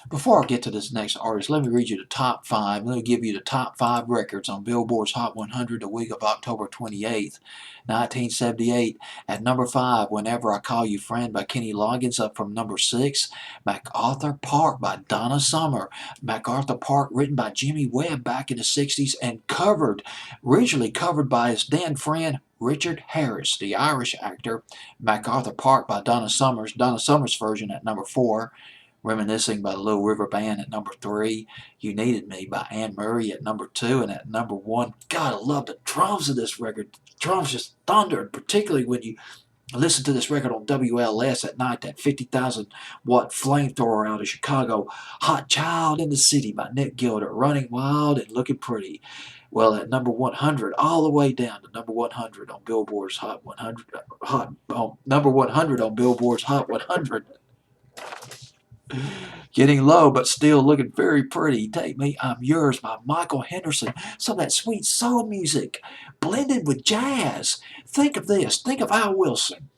Before I get to this next artist, let me read you the top 5. Let me give you the top 5 records on Billboard's Hot 100 the week of October 28th, 1978. At number 5, Whenever I Call You Friend by Kenny Loggins, up from number 6. MacArthur Park by Donna Summer. MacArthur Park, written by Jimmy Webb back in the 60s and originally covered by his then friend Richard Harris, the Irish actor. MacArthur Park by Donna Summers version at number 4. Reminiscing by the Little River Band at number 3. You Needed Me by Anne Murray at number 2. And at number 1, God, I love the drums of this record. The drums just thundered, particularly when you listen to this record on WLS at night, that 50,000 watt flamethrower out of Chicago. Hot Child in the City by Nick Gilder, running wild and looking pretty. Well, at number 100, all the way down to number 100 on Billboard's Hot 100, number 100 on Billboard's Hot 100. Getting low, but still looking very pretty. Take Me, I'm Yours by Michael Henderson. Some of that sweet soul music blended with jazz. Think of this. Think of Al Wilson.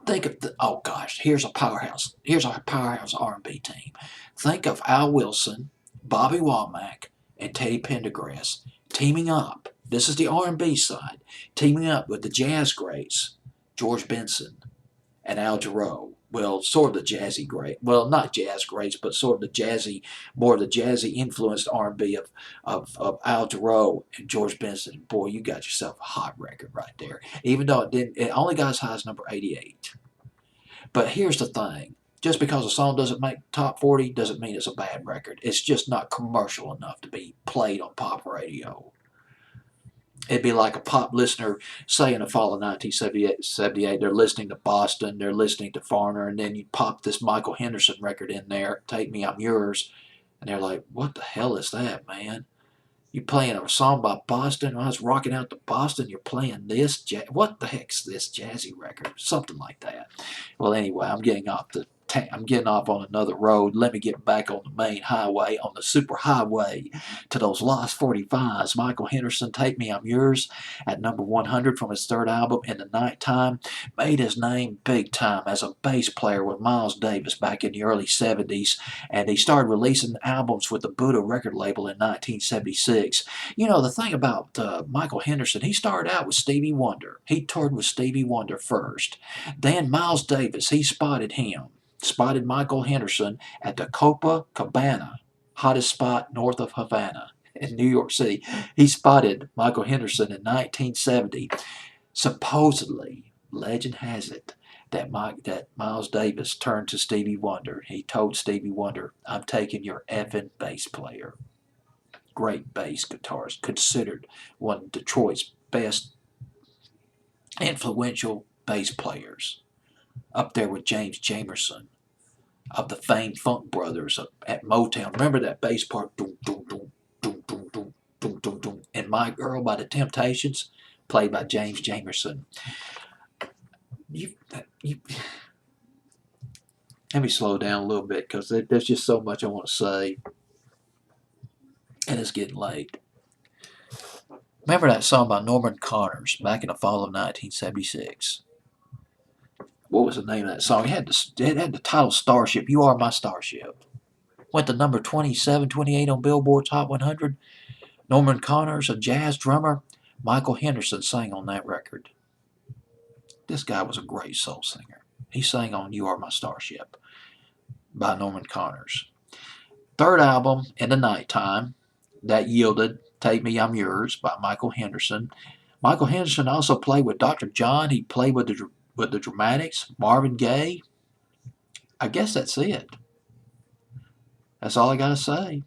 Think of oh gosh, here's a powerhouse. Here's our powerhouse R&B team. Think of Al Wilson, Bobby Womack, and Teddy Pendergrass teaming up. This is the R&B side. Teaming up with the jazz greats, George Benson and Al Jarreau. Well, sort of the jazzy great. Well, not jazz greats, but sort of the jazzy, more of the jazzy influenced R&B of Al Jarreau and George Benson. Boy, you got yourself a hot record right there. Even though it only got as high as number 88. But here's the thing. Just because a song doesn't make top 40 doesn't mean it's a bad record. It's just not commercial enough to be played on pop radio. It'd be like a pop listener, say in the fall of 1978, they're listening to Boston, they're listening to Foreigner, and then you pop this Michael Henderson record in there, Take Me, I'm Yours, and they're like, what the hell is that, man? You playing a song by Boston? When I was rocking out to Boston, you're playing this? What the heck's this jazzy record? Something like that. Well, anyway, I'm getting off on another road. Let me get back on the main highway, on the super highway, to those lost 45s. Michael Henderson, Take Me, I'm Yours, at number 100 from his third album, In the Nighttime, made his name big time as a bass player with Miles Davis back in the early 70s, and he started releasing albums with the Buddha record label in 1976. You know, the thing about Michael Henderson, he started out with Stevie Wonder. He toured with Stevie Wonder first. Then Miles Davis, he spotted Michael Henderson at the Copacabana, hottest spot north of Havana in New York City. He spotted Michael Henderson in 1970. Supposedly, legend has it that Miles Davis turned to Stevie Wonder. He told Stevie Wonder, I'm taking your effing bass player. Great bass guitarist, considered one of Detroit's best influential bass players, up there with James Jamerson of the famed Funk Brothers at Motown. Remember that bass part? Doom, doom, doom, doom, doom, doom, doom, doom, doom. And My Girl by the Temptations, played by James Jamerson. Let me slow down a little bit because there's just so much I want to say. And it's getting late. Remember that song by Norman Connors back in the fall of 1976? What was the name of that song? It had the title Starship. You Are My Starship. Went to number 27, 28 on Billboard's Hot 100. Norman Connors, a jazz drummer. Michael Henderson sang on that record. This guy was a great soul singer. He sang on You Are My Starship by Norman Connors. Third album, In the Nighttime, that yielded Take Me, I'm Yours by Michael Henderson. Michael Henderson also played with Dr. John. He played with the Dramatics, Marvin Gaye. I guess that's it. That's all I got to say.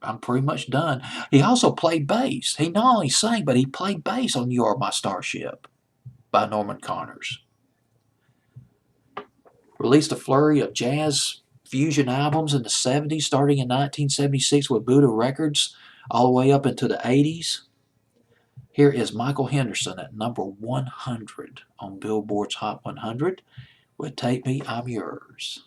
I'm pretty much done. He also played bass. He not only sang, but he played bass on You Are My Starship by Norman Connors. Released a flurry of jazz fusion albums in the 70s, starting in 1976 with Buddha Records, all the way up into the 80s. Here is Michael Henderson at number 100 on Billboard's Hot 100 with Take Me, I'm Yours.